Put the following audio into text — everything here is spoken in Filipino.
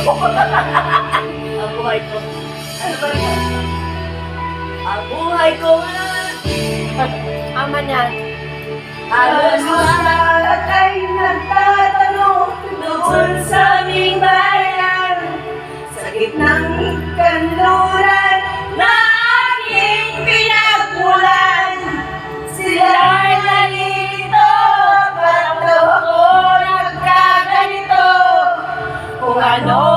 Ang buhay ko. Ano ba yan? Ang buhay ko nga. Ama niyan. Halos lahat ay nagtatanong tungkol sa aming bayan. Sa gitnang kanluran na aking pinagmulan. Sila ay nalilito, ba't daw ako nagkaganito? Kung ano